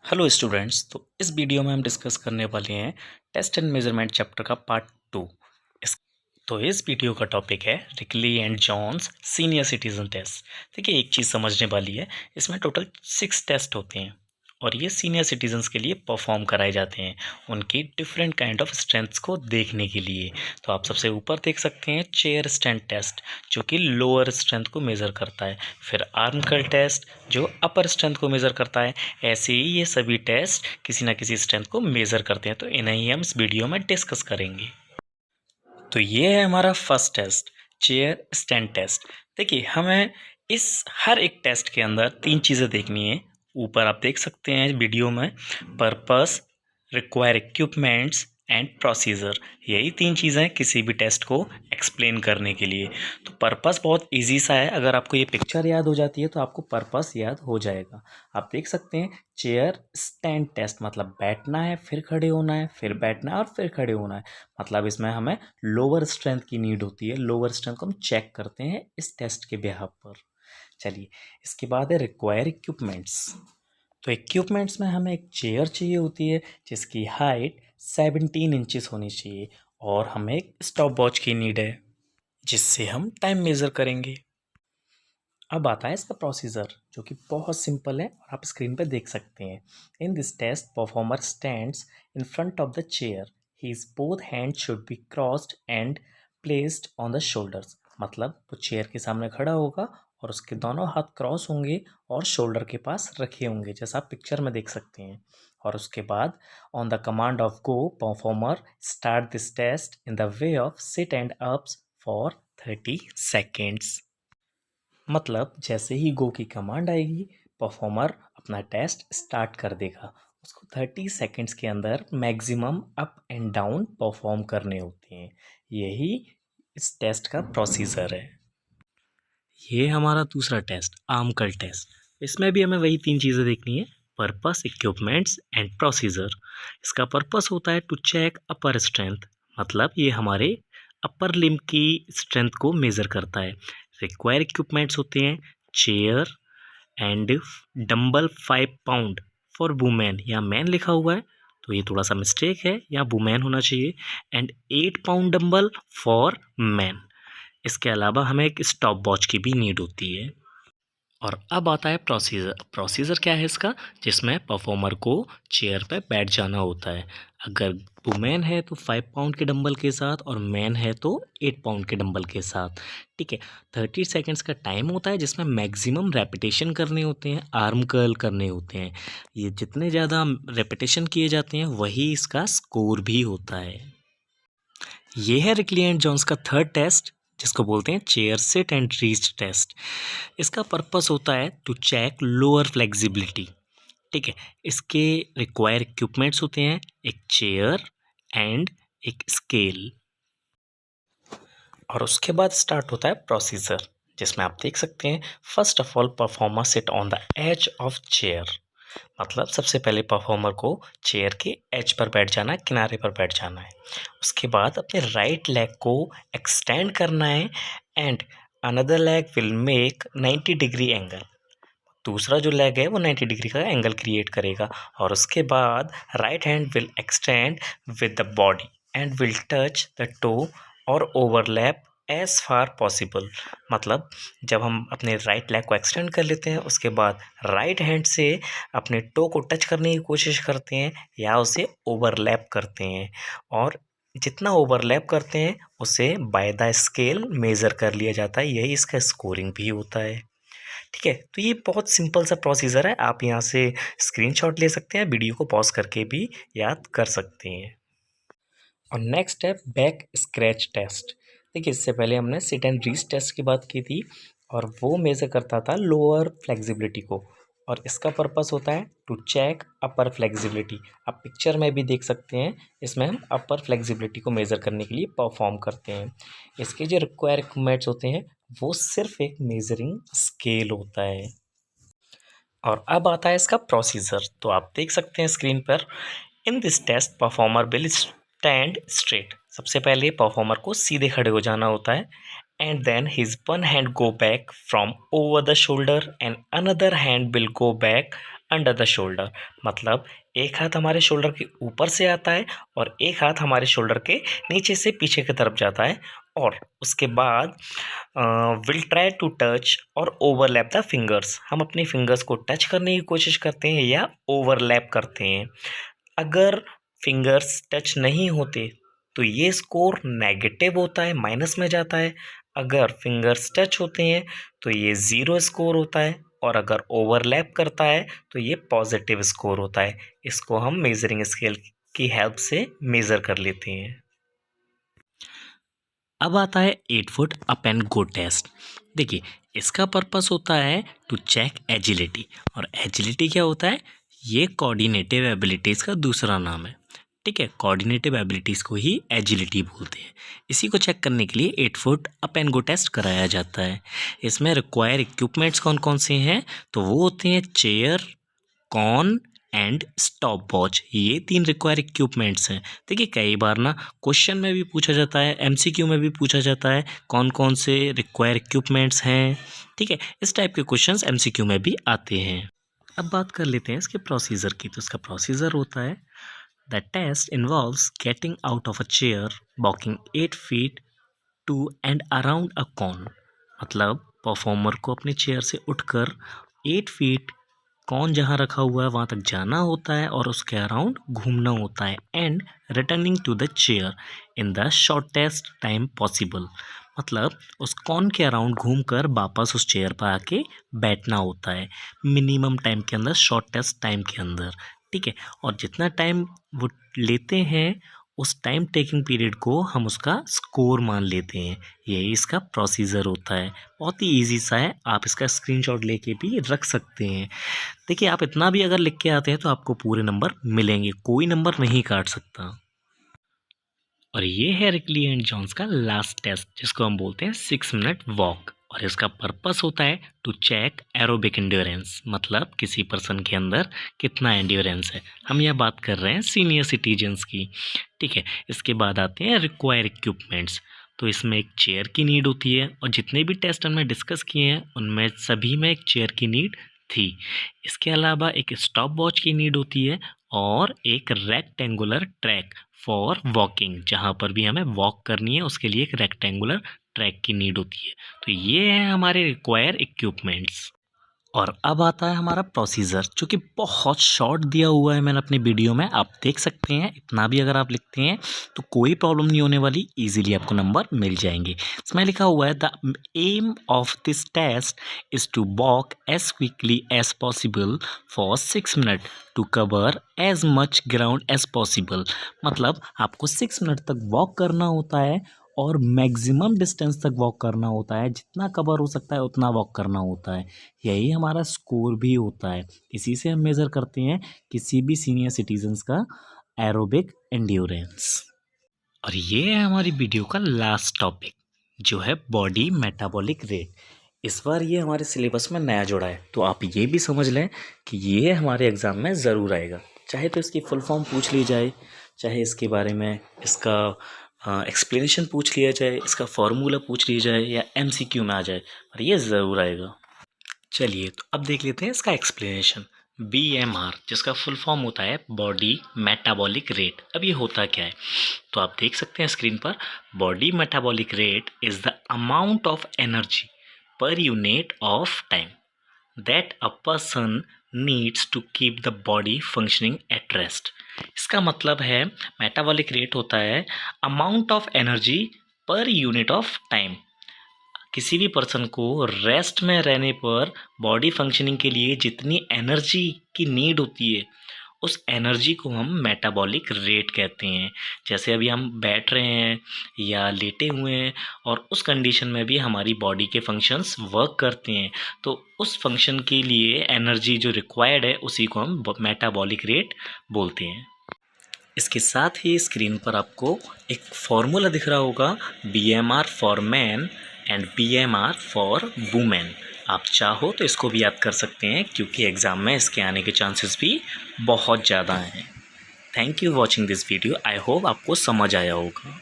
Hello students. तो इस video में हम डिस्कस करने वाले हैं टेस्ट एंड मेजरमेंट चैप्टर का पार्ट 2। इस इस वीडियो का टॉपिक है Rikli and Jones senior citizen test. देखिए, एक चीज़ समझने वाली है, इसमें टोटल 6 टेस्ट होते हैं और ये सीनियर सिटीजन्स के लिए परफॉर्म कराए जाते हैं उनकी डिफरेंट काइंड ऑफ स्ट्रेंथ्स को देखने के लिए। तो आप सबसे ऊपर देख सकते हैं चेयर स्टैंड टेस्ट, जो कि लोअर स्ट्रेंथ को मेज़र करता है। फिर आर्म कर्ल टेस्ट, जो अपर स्ट्रेंथ को मेज़र करता है। ऐसे ही ये सभी टेस्ट किसी ना किसी स्ट्रेंथ को मेज़र करते हैं, तो इन्हें ही हम इस वीडियो में डिस्कस करेंगे। तो ये है हमारा first test, chair stand test. देखिए, हमें इस हर एक टेस्ट के अंदर 3 चीज़ें देखनी है। ऊपर आप देख सकते हैं वीडियो में, purpose, require equipments and procedure. यही 3 चीज़ें किसी भी टेस्ट को एक्सप्लेन करने के लिए। तो पर्पस बहुत इजी सा है, अगर आपको ये पिक्चर याद हो जाती है तो आपको पर्पस याद हो जाएगा। आप देख सकते हैं चेयर स्टैंड टेस्ट, मतलब बैठना है फिर खड़े होना है, फिर बैठना है और फिर खड़े होना है। मतलब इसमें हमें लोअर स्ट्रेंथ की नीड होती है। लोअर स्ट्रेंथ को हम चेक करते हैं इस टेस्ट के बिहाफ पर। चलिए, इसके बाद है रिक्वायर इक्विपमेंट्स। तो इक्विपमेंट्स में हमें एक चेयर चाहिए होती है जिसकी हाइट 17 इंचेस होनी चाहिए, और हमें एक स्टॉप वॉच की नीड है जिससे हम टाइम मेज़र करेंगे। अब आता है इसका प्रोसीजर, जो कि बहुत सिंपल है और आप स्क्रीन पर देख सकते हैं। In this test performer stands in front of the chair, his both hand should be crossed and placed on the shoulders. मतलब वो चेयर के सामने खड़ा होगा और उसके दोनों हाथ क्रॉस होंगे और शोल्डर के पास रखे होंगे, जैसा आप पिक्चर में देख सकते हैं। और उसके बाद on the command of go, performer start this test in the way of sit and ups for 30 seconds. मतलब जैसे ही गो की कमांड आएगी, परफॉर्मर अपना टेस्ट स्टार्ट कर देगा। उसको 30 सेकेंड्स के अंदर maximum up and down perform करने होते हैं। यही इस टेस्ट का प्रोसीजर है। ये हमारा दूसरा टेस्ट, आर्म कर्ल टेस्ट। इसमें भी हमें वही 3 चीज़ें देखनी है, पर्पस, इक्विपमेंट्स एंड प्रोसीजर। इसका पर्पस होता है टू चेक अपर स्ट्रेंथ, मतलब ये हमारे अपर लिम्ब की स्ट्रेंथ को मेज़र करता है। रिक्वायर इक्विपमेंट्स होते हैं chair and dumbbell 5 pound for women. यहाँ मैन लिखा हुआ है तो ये थोड़ा सा मिस्टेक है, यहाँ वुमेन होना चाहिए। And 8 pound dumbbell for man. इसके अलावा हमें एक स्टॉप वॉच की भी नीड होती है। और अब आता है प्रोसीजर। प्रोसीजर क्या है इसका, जिसमें परफॉर्मर को चेयर पर बैठ जाना होता है। अगर वुमेन है तो 5 पाउंड के डंबल के साथ, और मैन है तो 8 पाउंड के डंबल के साथ। ठीक है, 30 सेकेंड्स का टाइम होता है जिसमें मैक्सिमम रेपिटेशन करने होते हैं, आर्म कर्ल करने होते हैं। ये जितने ज़्यादा रेपिटेशन किए जाते हैं वही इसका स्कोर भी होता है। ये है रिकली एंड जॉन्स का थर्ड टेस्ट, जिसको बोलते हैं chair sit and reach test. इसका पर्पस होता है टू चेक लोअर फ्लेक्सिबिलिटी। ठीक है, इसके रिक्वायर इक्विपमेंट्स होते हैं एक चेयर एंड एक स्केल। और उसके बाद स्टार्ट होता है प्रोसीजर, जिसमें आप देख सकते हैं first of all performer sit on the edge of chair. मतलब सबसे पहले परफॉर्मर को चेयर के एज पर बैठ जाना है, किनारे पर बैठ जाना है। उसके बाद अपने राइट लेग को एक्सटेंड करना है and another leg will make 90 degree angle. दूसरा जो लेग है वो 90 डिग्री का एंगल क्रिएट करेगा। और उसके बाद right hand will extend with the body and will touch the toe और ओवरलैप एज फार पॉसिबल। मतलब जब हम अपने राइट लेग को एक्सटेंड कर लेते हैं, उसके बाद राइट हैंड से अपने टो को टच करने की कोशिश करते हैं या उसे ओवरलैप करते हैं, और जितना ओवरलैप करते हैं उसे बाय द स्केल मेज़र कर लिया जाता है। यही इसका स्कोरिंग भी होता है। ठीक है, तो ये बहुत सिंपल सा प्रोसीजर है। आप यहाँ से स्क्रीनशॉट ले सकते हैं, वीडियो को पॉज करके भी याद कर सकते हैं। और नेक्स्ट है बैक स्क्रैच टेस्ट। देखिए, इससे पहले हमने सिट एंड रीच टेस्ट की बात की थी, और वो मेज़र करता था लोअर फ्लेक्सिबिलिटी को, और इसका पर्पस होता है टू चेक अपर फ्लेक्सिबिलिटी। आप पिक्चर में भी देख सकते हैं, इसमें हम अपर फ्लेक्सिबिलिटी को मेज़र करने के लिए परफॉर्म करते हैं। इसके जो रिक्वायर इक्विपमेंट्स होते हैं वो सिर्फ एक मेजरिंग स्केल होता है। और अब आता है इसका प्रोसीजर, तो आप देख सकते हैं स्क्रीन पर। In this test performer will stand straight. सबसे पहले परफॉर्मर को सीधे खड़े हो जाना होता है, and then his one hand go back from over the shoulder and another hand will go back under the shoulder, मतलब एक हाथ हमारे शोल्डर के ऊपर से आता है और एक हाथ हमारे शोल्डर के नीचे से पीछे की तरफ जाता है। और उसके बाद विल ट्राई टू टच और ओवरलैप द फिंगर्स, हम अपनी फिंगर्स को टच करने की कोशिश करते हैं या ओवरलैप करते हैं। अगर फिंगर्स टच नहीं होते तो ये स्कोर नेगेटिव होता है, माइनस में जाता है। अगर फिंगर्स टच होते हैं तो ये ज़ीरो स्कोर होता है, और अगर ओवरलैप करता है तो ये पॉजिटिव स्कोर होता है। इसको हम मेजरिंग स्केल की हेल्प से मेज़र कर लेते हैं। अब आता है 8 foot up and go test. देखिए, इसका पर्पस होता है टू चेक एजिलिटी, और एजिलिटी क्या होता है? ये कोऑर्डिनेटिव एबिलिटीज़ का दूसरा नाम है। ठीक है, कोऑर्डिनेटिव एबिलिटीज़ को ही एजिलिटी बोलते हैं। इसी को चेक करने के लिए 8 foot up and go test कराया जाता है। इसमें रिक्वायर इक्विपमेंट्स कौन कौन से हैं? तो वो होते हैं chair, cone and stopwatch. ये 3 रिक्वायर इक्विपमेंट्स हैं। देखिए, कई बार ना क्वेश्चन में भी पूछा जाता है, एमसीक्यू में भी पूछा जाता है कौन कौन से रिक्वायर इक्विपमेंट्स हैं। ठीक है, इस टाइप के क्वेश्चंस एमसीक्यू में भी आते हैं। अब बात कर लेते हैं इसके प्रोसीजर की। तो इसका प्रोसीजर होता है, the test involves getting out of a chair, walking 8 feet to and around a cone. मतलब परफॉर्मर को अपने चेयर से उठकर 8 फीट कौन जहाँ रखा हुआ है वहाँ तक जाना होता है और उसके अराउंड घूमना होता है, and returning to the chair in the shortest time possible. मतलब उस कौन के अराउंड घूमकर वापस उस चेयर पर आके बैठना होता है मिनिमम टाइम के अंदर, शॉर्टेस्ट टाइम के अंदर। ठीक है, और जितना टाइम वो लेते हैं उस टाइम टेकिंग पीरियड को हम उसका स्कोर मान लेते हैं। यही इसका प्रोसीजर होता है। बहुत ही इजी सा है, आप इसका स्क्रीनशॉट लेके भी रख सकते हैं। देखिए, आप इतना भी अगर लिख के आते हैं तो आपको पूरे नंबर मिलेंगे, कोई नंबर नहीं काट सकता। और ये है रिकली एंड जॉन्स का लास्ट टेस्ट, जिसको हम बोलते हैं 6 मिनट वॉक। और इसका पर्पस होता है टू चेक एरोबिक एंड्योरेंस, मतलब किसी पर्सन के अंदर कितना एंड्योरेंस है। हम यह बात कर रहे हैं सीनियर सिटीजन्स की। ठीक है, इसके बाद आते हैं रिक्वायर इक्विपमेंट्स। तो इसमें एक चेयर की नीड होती है, और जितने भी टेस्ट हमने डिस्कस किए हैं उनमें सभी में एक चेयर की नीड थी। इसके अलावा एक स्टॉप वॉच की नीड होती है, और एक रेक्टेंगुलर ट्रैक फॉर वॉकिंग, जहाँ पर भी हमें वॉक करनी है उसके लिए एक रेक्टेंगुलर ट्रैक की नीड होती है। तो ये है हमारे रिक्वायर इक्विपमेंट्स। और अब आता है हमारा प्रोसीजर, जो कि बहुत शॉर्ट दिया हुआ है मैंने अपनी वीडियो में, आप देख सकते हैं। इतना भी अगर आप लिखते हैं तो कोई प्रॉब्लम नहीं होने वाली, इजीली आपको नंबर मिल जाएंगे। इसमें लिखा हुआ है, the aim of this test is to walk as quickly as possible for 6 minute to cover as much ground as possible. मतलब आपको 6 मिनट तक वॉक करना होता है और मैक्सिमम डिस्टेंस तक वॉक करना होता है, जितना कवर हो सकता है उतना वॉक करना होता है। यही हमारा स्कोर भी होता है। इसी से हम मेज़र करते हैं किसी भी सीनियर सिटीजन्स का एरोबिक एंड्योरेंस। और ये है हमारी वीडियो का लास्ट टॉपिक, जो है बॉडी मेटाबॉलिक रेट। इस बार ये हमारे सिलेबस में नया जोड़ा है, तो आप ये भी समझ लें कि ये हमारे एग्ज़ाम में ज़रूर आएगा। चाहे तो इसकी फुल फॉर्म पूछ ली जाए, चाहे इसके बारे में इसका एक्सप्लेनेशन पूछ लिया जाए, इसका फॉर्मूला पूछ लिया जाए, या एमसीक्यू में आ जाए, और ये ज़रूर आएगा। चलिए, तो अब देख लेते हैं इसका एक्सप्लेनेशन। BMR, जिसका फुल फॉर्म होता है बॉडी मेटाबॉलिक रेट। अब ये होता क्या है, तो आप देख सकते हैं स्क्रीन पर, body metabolic rate is the amount of energy per unit of time that a person needs to keep the body functioning at rest. इसका मतलब है, मेटाबॉलिक रेट होता है amount of energy per unit of time. किसी भी person को rest में रहने पर बॉडी फंक्शनिंग के लिए जितनी एनर्जी की नीड होती है, उस एनर्जी को हम मेटाबॉलिक रेट कहते हैं। जैसे अभी हम बैठ रहे हैं या लेटे हुए हैं, और उस कंडीशन में भी हमारी बॉडी के फंक्शंस वर्क करते हैं, तो उस फंक्शन के लिए एनर्जी जो रिक्वायर्ड है उसी को हम मेटाबॉलिक रेट बोलते हैं। इसके साथ ही स्क्रीन पर आपको एक फॉर्मूला दिख रहा होगा, BMR for man and BMR for women. आप चाहो तो इसको भी याद कर सकते हैं, क्योंकि एग्ज़ाम में इसके आने के चांसेस भी बहुत ज़्यादा हैं। Thank you watching this video. I hope आपको समझ आया होगा।